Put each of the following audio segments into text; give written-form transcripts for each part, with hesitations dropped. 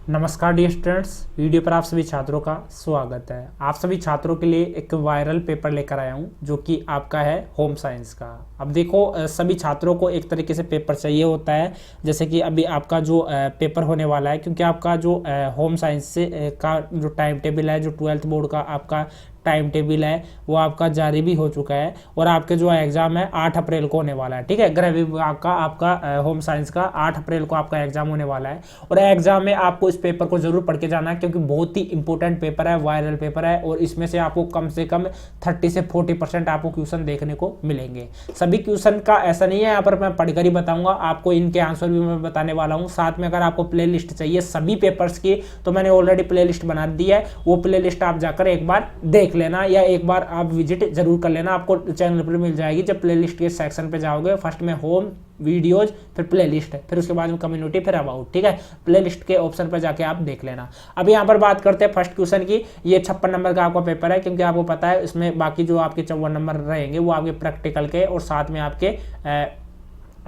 नमस्कार dear students, video पर आप सभी छात्रों का स्वागत है। आप सभी छात्रों के लिए एक वायरल पेपर लेकर आया हूं जो कि आपका है होम साइंस का। अब देखो, सभी छात्रों को एक तरीके से पेपर चाहिए होता है। जैसे कि अभी आपका जो पेपर होने वाला है, क्योंकि आपका जो होम साइंस से का जो टाइम टेबल है, जो 12th बोर्ड का आपका टाइम टेबल है, वो आपका जारी भी हो चुका है और आपके जो एग्ज़ाम है 8 अप्रैल को होने वाला है। ठीक है, गृह विभाग का आपका होम साइंस का 8 अप्रैल को आपका एग्ज़ाम होने वाला है और एग्ज़ाम में आपको इस पेपर को जरूर पढ़ के जाना है, क्योंकि बहुत ही इंपॉर्टेंट पेपर है, वायरल पेपर है और इसमें से आपको कम से कम 30 से 40% आपको क्वेश्चन देखने को मिलेंगे। सभी क्वेश्चन का ऐसा नहीं है, यहाँ पर मैं पढ़कर ही बताऊंगा आपको, इनके आंसर भी मैं बताने वाला हूँ। साथ में अगर आपको प्ले लिस्ट चाहिए सभी पेपर्स की, तो मैंने ऑलरेडी प्ले लिस्ट बना दी है। वो प्ले लिस्ट आप जाकर एक बार देख लेना या एक बार आप विजिट जरूर कर लेना, आपको चैनल पर मिल जाएगी। जब प्ले लिस्ट के सेक्शन पे जाओगे, फर्स्ट में होम, वीडियोज, फिर प्ले लिस्ट, फिर उसके बाद में कम्युनिटी, फिर अबाउट। ठीक है, प्ले लिस्ट के ऑप्शन पर जाके आप देख लेना। अब यहाँ पर बात करते हैं फर्स्ट क्वेश्चन की। ये 56 नंबर का आपका पेपर है, क्योंकि आपको पता है इसमें बाकी जो आपके 54 नंबर रहेंगे वो आपके प्रैक्टिकल के और साथ में आपके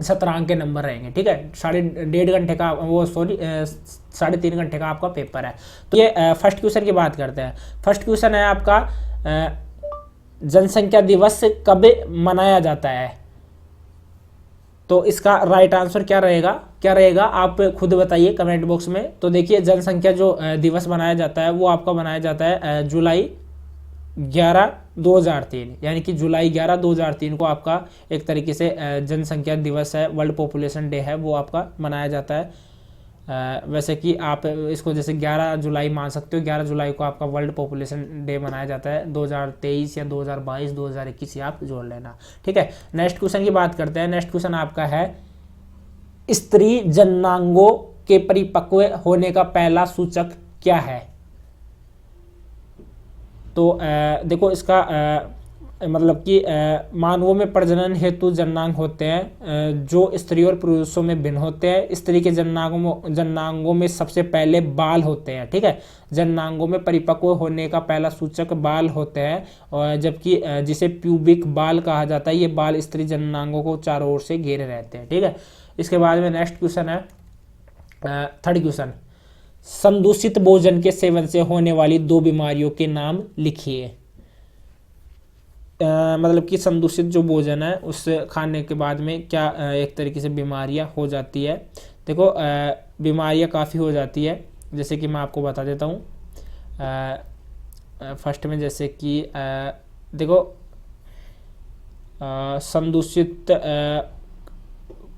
17 अंक के नंबर रहेंगे। ठीक है, 1.5 घंटे का वो 3.5 घंटे का आपका पेपर है। तो ये फर्स्ट क्वेश्चन की बात करते हैं। फर्स्ट क्वेश्चन है आपका, जनसंख्या दिवस कब मनाया जाता है? तो इसका राइट आंसर क्या रहेगा आप खुद बताइए कमेंट बॉक्स में। तो देखिए, जनसंख्या जो दिवस मनाया जाता है वो आपका मनाया जाता है जुलाई 11 2003, यानी कि जुलाई 11 2003 को आपका एक तरीके से जनसंख्या दिवस है, वर्ल्ड पॉपुलेशन डे है, वो आपका मनाया जाता है। वैसे कि आप इसको जैसे 11 जुलाई मान सकते हो, 11 जुलाई को आपका वर्ल्ड पॉपुलेशन डे मनाया जाता है। 2023 या 2022 2021 आप जोड़ लेना। ठीक है, नेक्स्ट क्वेश्चन की बात करते हैं। नेक्स्ट क्वेश्चन आपका है, स्त्री जननांगों के परिपक्व होने का पहला सूचक क्या है? तो देखो, इसका मतलब कि मानवों में प्रजनन हेतु जननांग होते हैं जो स्त्री और पुरुषों में भिन्न होते हैं। स्त्री के जननांगों में सबसे पहले बाल होते हैं। ठीक है, जननांगों में परिपक्व होने का पहला सूचक बाल होते हैं, और जबकि जिसे प्यूबिक बाल कहा जाता है, ये बाल स्त्री जननांगों को चारों ओर से घेरे रहते हैं। ठीक है, इसके बाद में नेक्स्ट क्वेश्चन है, थर्ड क्वेश्चन, संदूषित भोजन के सेवन से होने वाली 2 बीमारियों के नाम लिखिए। मतलब कि संदूषित जो भोजन है उस खाने के बाद में क्या एक तरीके से बीमारियां हो जाती है। देखो, बीमारियां काफ़ी हो जाती है, जैसे कि मैं आपको बता देता हूँ। फर्स्ट में जैसे कि देखो, संदूषित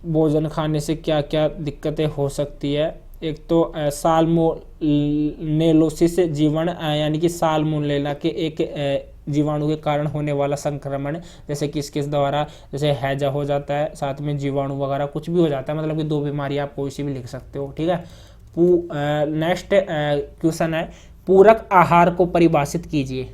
भोजन खाने से क्या क्या दिक्कतें हो सकती है। एक तो साल्मोनेलोसिस जीवाणु, यानी कि साल्मोनेला के एक जीवाणु के कारण होने वाला संक्रमण, जैसे कि इसके द्वारा जैसे हैजा हो जाता है, साथ में जीवाणु वगैरह कुछ भी हो जाता है। मतलब कि 2 बीमारी आप कोई सी भी लिख सकते हो। ठीक है, नेक्स्ट क्वेश्चन है, पूरक आहार को परिभाषित कीजिए।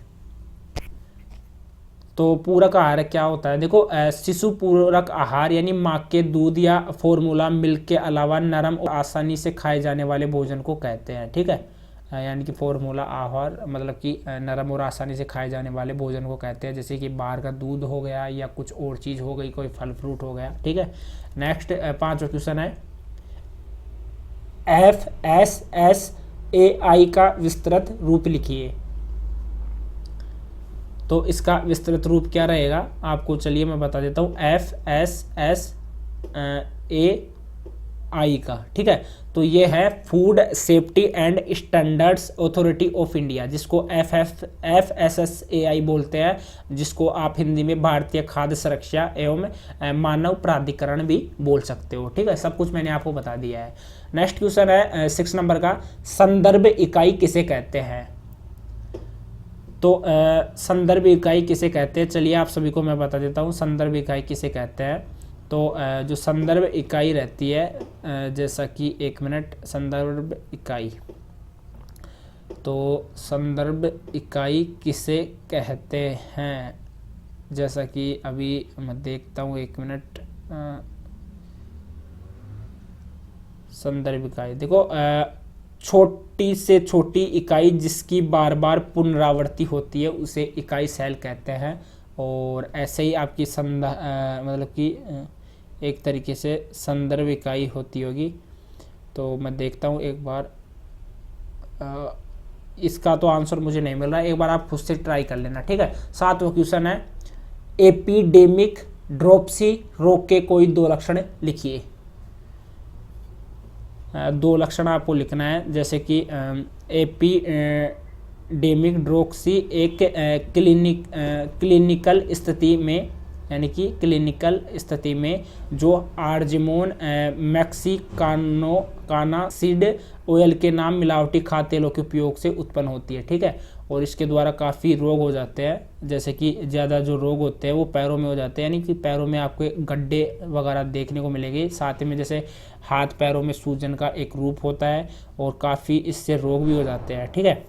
तो पूरक आहार क्या होता है? देखो, शिशु पूरक आहार यानी माँ के दूध या फॉर्मूला मिल्क के अलावा नरम और आसानी से खाए जाने वाले भोजन को कहते हैं। ठीक है, यानी कि फॉर्मूला आहार मतलब कि नरम और आसानी से खाए जाने वाले भोजन को कहते हैं, जैसे कि बाहर का दूध हो गया या कुछ और चीज़ हो गई, कोई फल फ्रूट हो गया। ठीक है, नेक्स्ट 5वां क्वेश्चन है, FSSAI का विस्तृत रूप लिखिए। तो इसका विस्तृत रूप क्या रहेगा आपको, चलिए मैं बता देता हूँ, FSSAI का। ठीक है, तो ये है food safety and standards authority of India, जिसको FSSAI बोलते हैं, जिसको आप हिंदी में भारतीय खाद्य सुरक्षा एवं मानव प्राधिकरण भी बोल सकते हो। ठीक है, सब कुछ मैंने आपको बता दिया है। नेक्स्ट क्वेश्चन है 6 नंबर का, संदर्भ इकाई किसे कहते हैं? तो संदर्भ इकाई किसे कहते हैं, चलिए आप सभी को मैं बता देता हूँ संदर्भ इकाई किसे कहते हैं। तो जो संदर्भ इकाई रहती है, जैसा कि 1 मिनट, संदर्भ इकाई, तो संदर्भ इकाई किसे कहते हैं, जैसा कि अभी मैं देखता हूँ, 1 मिनट। संदर्भ इकाई देखो, छोटी से छोटी इकाई जिसकी बार बार पुनरावृत्ति होती है उसे इकाई सेल कहते हैं। और ऐसे ही आपकी मतलब कि एक तरीके से संदर्भ इकाई होती होगी। तो मैं देखता हूँ एक बार, इसका तो आंसर मुझे नहीं मिल रहा है, एक बार आप खुद से ट्राई कर लेना, ठीक है। 7वां क्वेश्चन है, एपिडेमिक ड्रोपसी रोग के कोई 2 लक्षण लिखिए। 2 लक्षण आपको लिखना है, जैसे कि एपिडेमिक ड्रोपसी एक क्लिनिकल स्थिति में, यानी कि क्लिनिकल स्थिति में जो आर्जिमोन मैक्सिकानासिड ऑयल के नाम मिलावटी खाद्य तेलों के उपयोग से उत्पन्न होती है, ठीक है। और इसके द्वारा काफ़ी रोग हो जाते हैं, जैसे कि ज़्यादा जो रोग होते हैं वो पैरों में हो जाते हैं, यानी कि पैरों में आपके गड्ढे वगैरह देखने को मिलेंगे। साथ ही में जैसे हाथ पैरों में सूजन का एक रूप होता है और काफ़ी इससे रोग भी हो जाते हैं, ठीक है,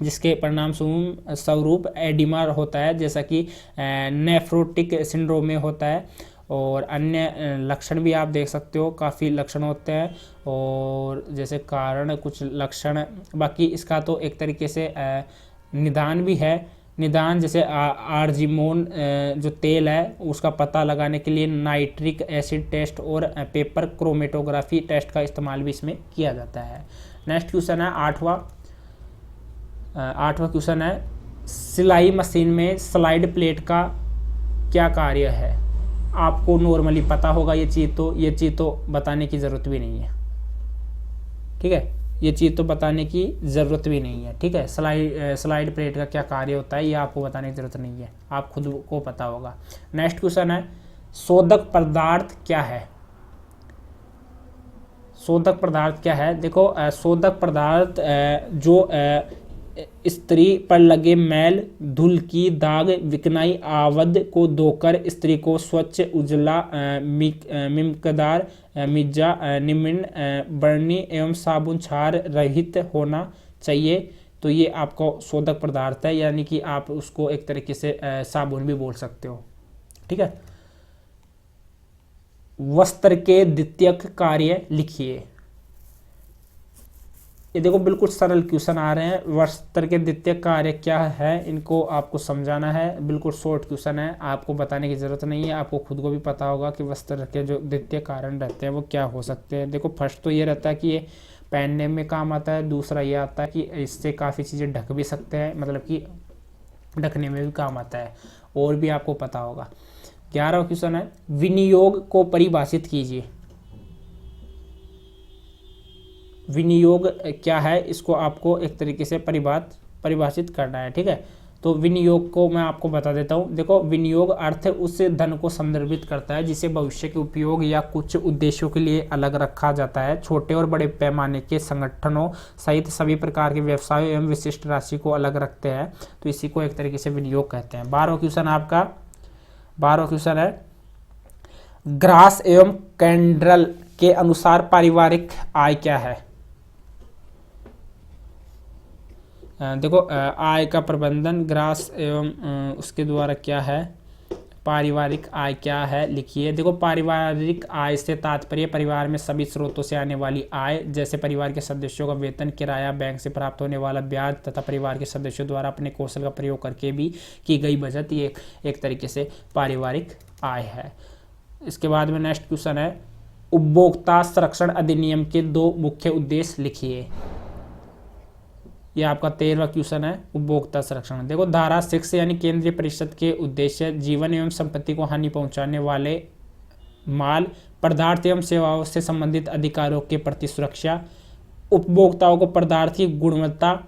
जिसके परिणाम स्वरूप एडिमा होता है, जैसा कि नेफ्रोटिक सिंड्रोम में होता है। और अन्य लक्षण भी आप देख सकते हो, काफ़ी लक्षण होते हैं, और जैसे कारण कुछ लक्षण, बाकी इसका तो एक तरीके से निदान भी है। निदान जैसे आर्जिमोन जो तेल है उसका पता लगाने के लिए नाइट्रिक एसिड टेस्ट और पेपर क्रोमेटोग्राफी टेस्ट का इस्तेमाल भी इसमें किया जाता है। नेक्स्ट क्वेश्चन है 8वां क्वेश्चन है, सिलाई मशीन में स्लाइड प्लेट का क्या कार्य है। आपको नॉर्मली पता होगा ये चीज़ तो बताने की ज़रूरत भी नहीं है, ठीक है, ये चीज़ तो बताने की ज़रूरत भी नहीं है, ठीक है। स्लाइड प्लेट का क्या कार्य होता है ये आपको बताने की ज़रूरत नहीं है, आप खुद को पता होगा। नेक्स्ट क्वेश्चन है, शोधक पदार्थ क्या है। शोधक पदार्थ क्या है, देखो शोधक पदार्थ जो स्त्री पर लगे मैल, धूल की दाग, विकनाई आवद को धोकर स्त्री को स्वच्छ, उजला, मिमकदार, मिर्जा, निम्न, बर्नी एवं साबुन क्षार रहित होना चाहिए। तो ये आपका शोधक पदार्थ है, यानी कि आप उसको एक तरीके से साबुन भी बोल सकते हो, ठीक है। वस्त्र के द्वितीयक कार्य लिखिए। ये देखो बिल्कुल सरल क्वेश्चन आ रहे हैं। वस्त्र के द्वितीय कार्य क्या है, इनको आपको समझाना है। बिल्कुल शॉर्ट क्वेश्चन है, आपको बताने की ज़रूरत नहीं है, आपको खुद को भी पता होगा कि वस्त्र के जो द्वितीय कारण रहते हैं वो क्या हो सकते हैं। देखो फर्स्ट तो ये रहता है कि ये पहनने में काम आता है, दूसरा ये आता है कि इससे काफ़ी चीज़ें ढक भी सकते हैं, मतलब कि ढकने में भी काम आता है, और भी आपको पता होगा। 11वां क्वेश्चन है, विनियोग को परिभाषित कीजिए। विनियोग क्या है, इसको आपको एक तरीके से परिभाषित करना है, ठीक है। तो विनियोग को मैं आपको बता देता हूँ। देखो विनियोग अर्थ उस धन को संदर्भित करता है जिसे भविष्य के उपयोग या कुछ उद्देश्यों के लिए अलग रखा जाता है। छोटे और बड़े पैमाने के संगठनों सहित सभी प्रकार के व्यवसायों एवं विशिष्ट राशि को अलग रखते हैं, तो इसी को एक तरीके से विनियोग कहते हैं। 12वां क्वेश्चन है, ग्रास एवं कैंड्रल के अनुसार पारिवारिक आय क्या है। देखो आय का प्रबंधन, ग्रास एवं उसके द्वारा क्या है, पारिवारिक आय क्या है लिखिए। देखो पारिवारिक आय से तात्पर्य परिवार में सभी स्रोतों से आने वाली आय, जैसे परिवार के सदस्यों का वेतन, किराया, बैंक से प्राप्त होने वाला ब्याज तथा परिवार के सदस्यों द्वारा अपने कौशल का प्रयोग करके भी की गई बचत, ये एक तरीके से पारिवारिक आय है। इसके बाद में नेक्स्ट क्वेश्चन है, उपभोक्ता संरक्षण अधिनियम के 2 मुख्य उद्देश्य लिखिए। ये आपका 13वां क्वेश्चन है, उपभोक्ता संरक्षण। देखो धारा 6 यानी केंद्रीय परिषद के उद्देश्य जीवन एवं संपत्ति को हानि पहुंचाने वाले माल, पदार्थ एवं सेवाओं से संबंधित अधिकारों के प्रति सुरक्षा, उपभोक्ताओं को पदार्थ की गुणवत्ता,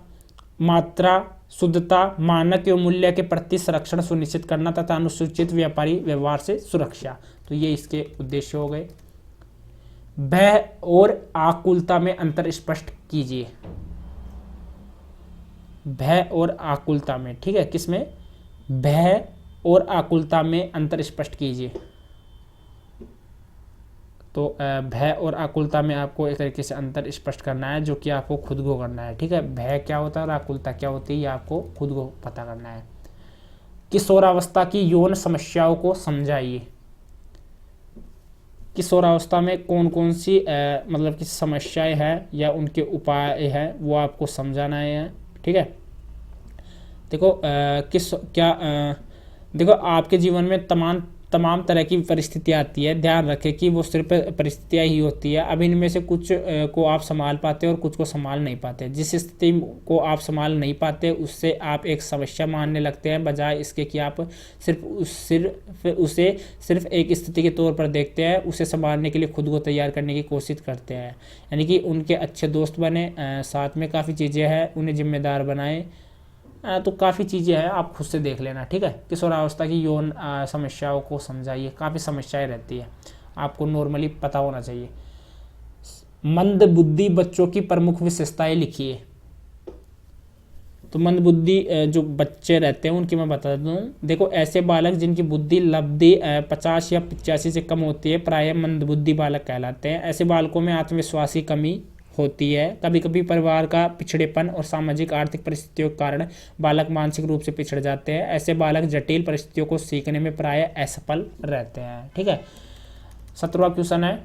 मात्रा, शुद्धता, मानक एवं मूल्य के प्रति संरक्षण सुनिश्चित करना तथा अनुसूचित व्यापारी व्यवहार से सुरक्षा। तो ये इसके उद्देश्य हो गए। भय और आकुलता में अंतर स्पष्ट कीजिए। भय और आकुलता में, ठीक है, किसमें, भय और आकुलता में अंतर स्पष्ट कीजिए। तो भय और आकुलता में आपको एक तरीके से अंतर स्पष्ट करना है, जो कि आपको खुद को करना है, ठीक है। भय क्या होता है और आकुलता क्या होती है, ये आपको खुद को पता करना है। किशोरावस्था की यौन समस्याओं को समझाइए। किशोरावस्था में कौन कौन सी मतलब कि समस्याएं हैं या उनके उपाय हैं, वो आपको समझाना है, ठीक है। देखो देखो आपके जीवन में तमाम तरह की परिस्थितियाँ आती है, ध्यान रखें कि वो सिर्फ परिस्थितियाँ ही होती है। अब इनमें से कुछ को आप संभाल पाते हैं और कुछ को संभाल नहीं पाते। जिस स्थिति को आप संभाल नहीं पाते उससे आप एक समस्या मानने लगते हैं, बजाय इसके कि आप उसे सिर्फ एक स्थिति के तौर पर देखते हैं। उसे संभालने के लिए खुद को तैयार करने की कोशिश करते हैं, यानी कि उनके अच्छे दोस्त बने। साथ में काफ़ी चीज़ें हैं, उन्हें जिम्मेदार बनाएं। तो काफ़ी चीज़ें हैं, आप खुद से देख लेना, ठीक है। किशोरावस्था की यौन समस्याओं को समझाइए, काफ़ी समस्याएं रहती है, आपको नॉर्मली पता होना चाहिए। मंद बुद्धि बच्चों की प्रमुख विशेषताएं लिखिए। तो मंद बुद्धि जो बच्चे रहते हैं उनकी मैं बता देता हूँ। देखो, ऐसे बालक जिनकी बुद्धि लब्धि 50 या 85 से कम होती है प्रायः मंद बुद्धि बालक कहलाते हैं। ऐसे बालकों में आत्मविश्वास की कमी होती है। कभी कभी परिवार का पिछड़ेपन और सामाजिक आर्थिक परिस्थितियों के कारण बालक मानसिक रूप से पिछड़ जाते हैं। ऐसे बालक जटिल परिस्थितियों को सीखने में प्रायः असफल रहते हैं, ठीक है। 17वां क्वेश्चन है,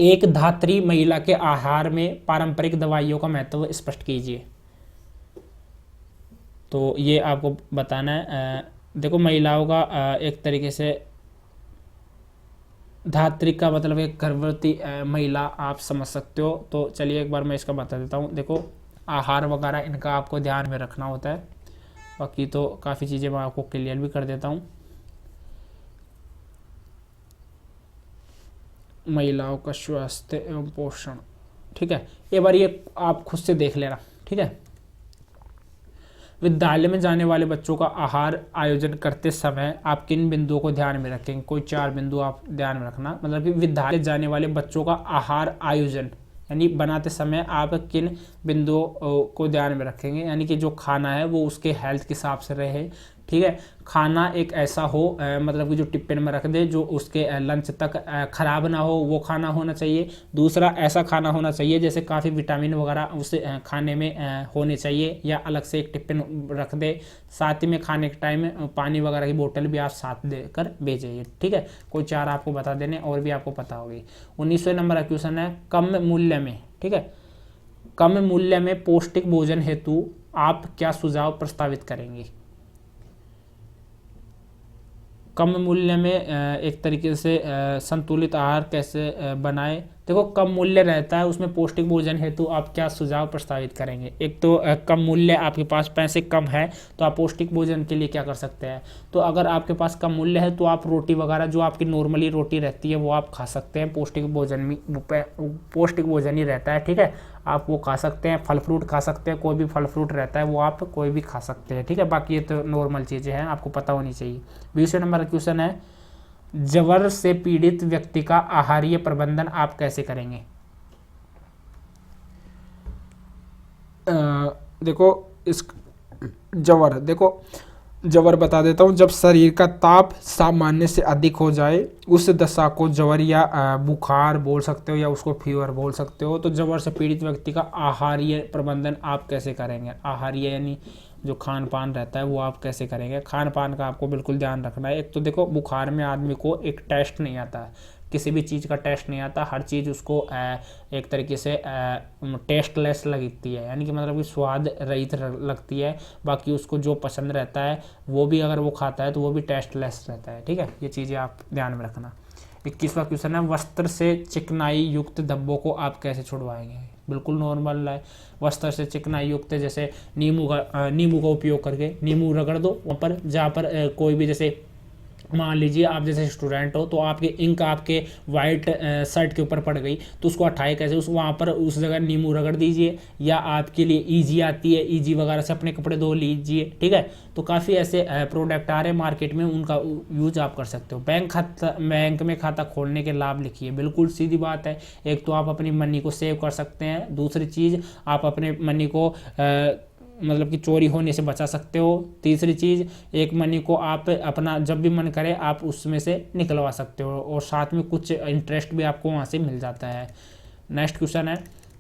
एक धात्री महिला के आहार में पारंपरिक दवाइयों का महत्व स्पष्ट कीजिए। तो ये आपको बताना है। देखो, महिलाओं का एक तरीके से धात्री का मतलब एक गर्भवती महिला आप समझ सकते हो। तो चलिए एक बार मैं इसका बता देता हूँ। देखो, आहार वगैरह इनका आपको ध्यान में रखना होता है, बाकी तो काफ़ी चीज़ें मैं आपको क्लियर भी कर देता हूँ। महिलाओं का स्वास्थ्य एवं पोषण, ठीक है। एक बार ये आप खुद से देख लेना, ठीक है। विद्यालय में जाने वाले बच्चों का आहार आयोजन करते समय आप किन बिंदुओं को ध्यान में रखेंगे? कोई 4 बिंदु आप ध्यान में रखना। मतलब कि विद्यालय जाने वाले बच्चों का आहार आयोजन यानी बनाते समय आप किन बिंदुओं को ध्यान में रखेंगे? यानी कि जो खाना है वो उसके हेल्थ के हिसाब से रहे, ठीक है। खाना एक ऐसा हो मतलब कि जो टिफिन में रख दे, जो उसके लंच तक ख़राब ना हो, वो खाना होना चाहिए। दूसरा, ऐसा खाना होना चाहिए जैसे काफ़ी विटामिन वगैरह उस खाने में होने चाहिए, या अलग से एक टिफिन रख दे। साथ ही में खाने के टाइम में पानी वगैरह की बोतल भी आप साथ देकर भेजिए, ठीक है। कोई 4 आपको बता देने, और भी आपको पता होगी। 19वें नंबर का क्वेश्चन है, कम मूल्य में, ठीक है, कम मूल्य में पौष्टिक भोजन हेतु आप क्या सुझाव प्रस्तावित करेंगे? कम मूल्य में एक तरीके से संतुलित आहार कैसे बनाएं? देखो, कम मूल्य रहता है उसमें पौष्टिक भोजन हेतु आप क्या सुझाव प्रस्तावित करेंगे? एक तो कम मूल्य, आपके पास पैसे कम है तो आप पौष्टिक भोजन के लिए क्या कर सकते हैं? तो अगर आपके पास कम मूल्य है तो आप रोटी वगैरह जो आपकी नॉर्मली रोटी रहती है वो आप खा सकते हैं। पौष्टिक भोजन में पौष्टिक भोजन ही रहता है, ठीक है। आप वो खा सकते हैं, फल फ्रूट खा सकते हैं, कोई भी फल फ्रूट रहता है वो आप कोई भी खा सकते हैं, ठीक है। बाकी ये तो नॉर्मल चीज़ें हैं, आपको पता होनी चाहिए। 20वें नंबर का क्वेश्चन है, ज्वर से पीड़ित व्यक्ति का आहारीय प्रबंधन आप कैसे करेंगे? देखो, इस ज्वर बता देता हूँ। जब शरीर का ताप सामान्य से अधिक हो जाए उस दशा को ज्वर या बुखार बोल सकते हो, या उसको फीवर बोल सकते हो। तो ज्वर से पीड़ित व्यक्ति का आहारीय प्रबंधन आप कैसे करेंगे? आहारीय यानी जो खान पान रहता है वो आप कैसे करेंगे? खान पान का आपको बिल्कुल ध्यान रखना है। एक तो देखो, बुखार में आदमी को एक टेस्ट नहीं आता है, किसी भी चीज़ का टेस्ट नहीं आता। हर चीज़ उसको एक तरीके से टेस्टलेस लगती है, यानी कि मतलब कि स्वाद रहित लगती है। बाकी उसको जो पसंद रहता है वो भी अगर वो खाता है तो वो भी टेस्टलेस रहता है, ठीक है। ये चीज़ें आप ध्यान में रखना। 21वां क्वेश्चन है, वस्त्र से चिकनाई युक्त धब्बों को आप कैसे छुड़वाएंगे? बिल्कुल नॉर्मल है। वस्त्र से चिकनाई युक्त, जैसे नींबू का उपयोग करके नींबू रगड़ दो वहाँ पर, जहाँ पर कोई भी, जैसे मान लीजिए आप जैसे स्टूडेंट हो तो आपके इंक आपके वाइट शर्ट के ऊपर पड़ गई, तो उसको हटाए कैसे? वहाँ पर उस जगह नींबू रगड़ दीजिए, या आपके लिए ईजी आती है, ईजी वगैरह से अपने कपड़े धो लीजिए, ठीक है। तो काफ़ी ऐसे प्रोडक्ट आ रहे हैं मार्केट में, उनका यूज आप कर सकते हो। बैंक में खाता खोलने के लाभ लिखिए। बिल्कुल सीधी बात है। एक तो आप अपनी मनी को सेव कर सकते हैं, दूसरी चीज़ आप अपने मनी को मतलब कि चोरी होने से बचा सकते हो। तीसरी चीज़, एक मनी को आप अपना जब भी मन करे आप उसमें से निकलवा सकते हो, और साथ में कुछ इंटरेस्ट भी आपको वहाँ से मिल जाता है। नेक्स्ट क्वेश्चन है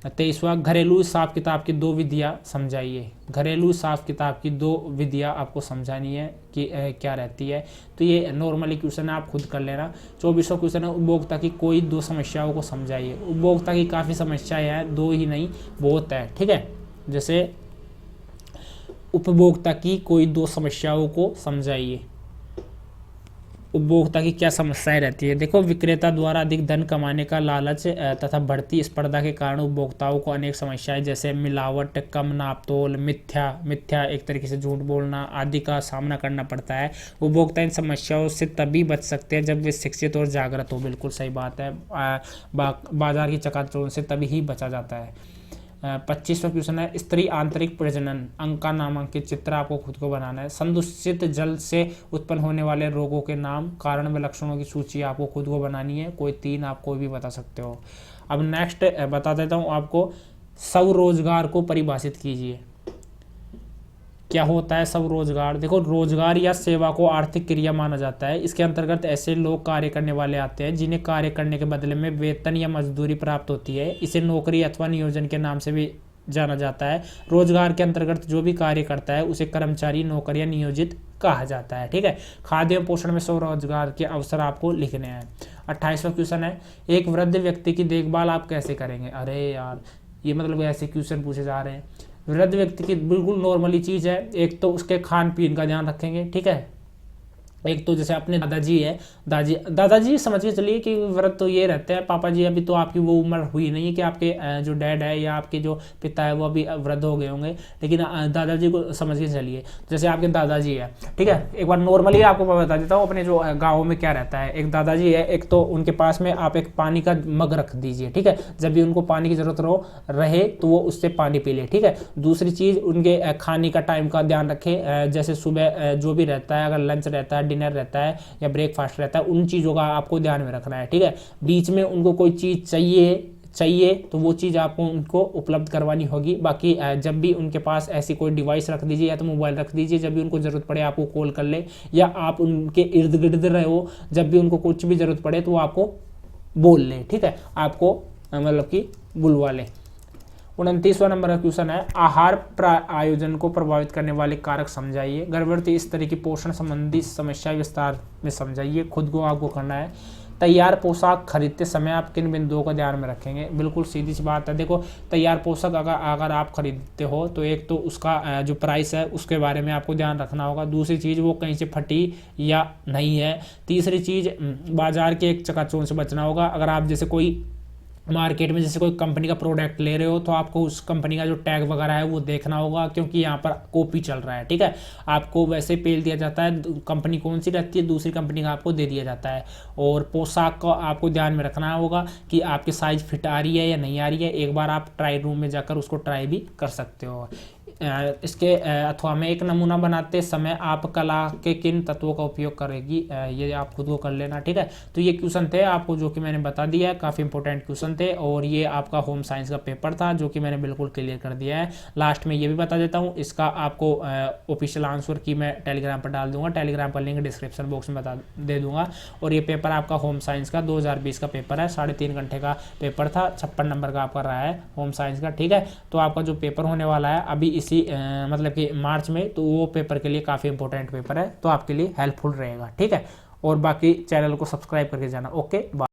23वां, घरेलू हिसाब किताब की 2 विधियाँ समझाइए। घरेलू हिसाब किताब की 2 विधियाँ आपको समझानी है कि क्या रहती है। तो ये नॉर्मली क्वेश्चन है, आप खुद कर लेना। 24वां क्वेश्चन है, उपभोक्ता की कोई 2 समस्याओं को समझाइए। उपभोक्ता की काफ़ी समस्याएँ हैं, 2 ही नहीं बहुत है, ठीक है। जैसे उपभोक्ता की कोई 2 समस्याओं को समझाइए। उपभोक्ता की क्या समस्याएं रहती है। देखो, विक्रेता द्वारा अधिक धन कमाने का लालच तथा बढ़ती स्पर्धा के कारण उपभोक्ताओं को अनेक समस्याएं जैसे मिलावट, कम नापतोल, मिथ्या एक तरीके से झूठ बोलना आदि का सामना करना पड़ता है। उपभोक्ता इन समस्याओं से तभी बच सकते हैं जब वे शिक्षित और जागृत हो। बिल्कुल सही बात है। बाजार की चकाचौंध से तभी ही बचा जाता है। 25वां क्वेश्चन है, स्त्री आंतरिक प्रजनन अंग का नामांकित चित्र आपको खुद को बनाना है। संदूषित जल से उत्पन्न होने वाले रोगों के नाम, कारण व लक्षणों की सूची आपको खुद को बनानी है। कोई 3 आप कोई भी बता सकते हो। अब नेक्स्ट बता देता हूँ आपको, स्वरोजगार को परिभाषित कीजिए। क्या होता है स्वरोजगार? देखो, रोजगार या सेवा को आर्थिक क्रिया माना जाता है। इसके अंतर्गत ऐसे लोग कार्य करने वाले आते हैं जिन्हें कार्य करने के बदले में वेतन या मजदूरी प्राप्त होती है। इसे नौकरी अथवा नियोजन के नाम से भी जाना जाता है। रोजगार के अंतर्गत जो भी कार्य करता है उसे कर्मचारी, नौकर या नियोजित कहा जाता है। ठीक है। खाद्य एवं पोषण में स्वरोजगार के अवसर आपको लिखने हैं। 28वां क्वेश्चन है, एक वृद्ध व्यक्ति की देखभाल आप कैसे करेंगे? अरे यार, ये मतलब ऐसे क्वेश्चन पूछे जा रहे हैं। वृद्ध व्यक्ति की बिल्कुल नॉर्मली चीज़ है। एक तो उसके खान पीन का ध्यान रखेंगे। ठीक है। एक तो जैसे अपने दादाजी है, दादाजी समझ के चलिए कि व्रत तो ये रहते हैं। पापा जी अभी तो आपकी वो उम्र हुई नहीं है कि आपके जो डैड है या आपके जो पिता है वो अभी वृद्ध हो गए होंगे, लेकिन दादाजी को समझ के चलिए। जैसे आपके दादाजी है, ठीक है, एक बार नॉर्मली आपको बता देता हूँ अपने जो गाँव में क्या रहता है। एक दादाजी है, एक तो उनके पास में आप एक पानी का मग रख दीजिए। ठीक है। जब भी उनको पानी की जरूरत रहे तो वो उससे पानी पी ले। ठीक है। दूसरी चीज़, उनके खाने का टाइम का ध्यान रखें। जैसे सुबह जो भी रहता है, अगर लंच रहता है, डिनर रहता है या ब्रेकफास्ट रहता है, उन चीज़ों का आपको ध्यान में रखना है। ठीक है। बीच में उनको कोई चीज़ चाहिए तो वो चीज़ आपको उनको उपलब्ध करवानी होगी। बाकी जब भी उनके पास ऐसी कोई डिवाइस रख दीजिए या तो मोबाइल रख दीजिए, जब भी उनको ज़रूरत पड़े आपको कॉल कर ले, या आप उनके इर्द गिर्द रहे हो, जब भी उनको कुछ भी ज़रूरत पड़े तो वो आपको बोल ले। ठीक है। आपको मतलब कि बुलवा ले। 29वां नंबर का क्वेश्चन है, आहार आयोजन को प्रभावित करने वाले कारक समझाइए। गर्भवती इस तरह की पोषण संबंधी समस्या विस्तार में समझाइए। खुद को आपको करना है। तैयार पोशाक खरीदते समय आप किन बिंदुओं का ध्यान में रखेंगे? बिल्कुल सीधी सी बात है। देखो, तैयार पोशाक अगर आप खरीदते हो तो एक तो उसका जो प्राइस है उसके बारे में आपको ध्यान रखना होगा। दूसरी चीज़, वो कहीं से फटी या नहीं है। तीसरी चीज़, बाजार के एक चकाचौंध से बचना होगा। अगर आप जैसे कोई मार्केट में जैसे कोई कंपनी का प्रोडक्ट ले रहे हो तो आपको उस कंपनी का जो टैग वगैरह है वो देखना होगा, क्योंकि यहाँ पर कॉपी चल रहा है। ठीक है। आपको वैसे पेल दिया जाता है, कंपनी कौन सी रहती है दूसरी कंपनी का आपको दे दिया जाता है। और पोशाक का आपको ध्यान में रखना होगा कि आपकी साइज़ फिट आ रही है या नहीं आ रही है। एक बार आप ट्राई रूम में जाकर उसको ट्राई भी कर सकते हो। इसके अथवा में एक नमूना बनाते समय आप कला के किन तत्वों का उपयोग करेगी, ये आप खुद को कर लेना। ठीक है। तो ये क्वेश्चन थे आपको जो कि मैंने बता दिया है, काफ़ी इंपॉर्टेंट क्वेश्चन थे, और ये आपका होम साइंस का पेपर था जो कि मैंने बिल्कुल क्लियर कर दिया है। लास्ट में ये भी बता देता हूँ, इसका आपको ऑफिशियल आंसर की मैं टेलीग्राम पर डाल दूंगा। टेलीग्राम पर लिंक डिस्क्रिप्शन बॉक्स में दे दूंगा। और ये पेपर आपका होम साइंस का 2020 का पेपर है। 3.5 घंटे का पेपर था। 56 नंबर का आपका रहा है होम साइंस का। ठीक है। तो आपका जो पेपर होने वाला है अभी इसी मतलब कि मार्च में, तो वो पेपर के लिए काफ़ी इंपॉर्टेंट पेपर है, तो आपके लिए हेल्पफुल रहेगा। ठीक है। और बाकी चैनल को सब्सक्राइब करके जाना। Okay, bye.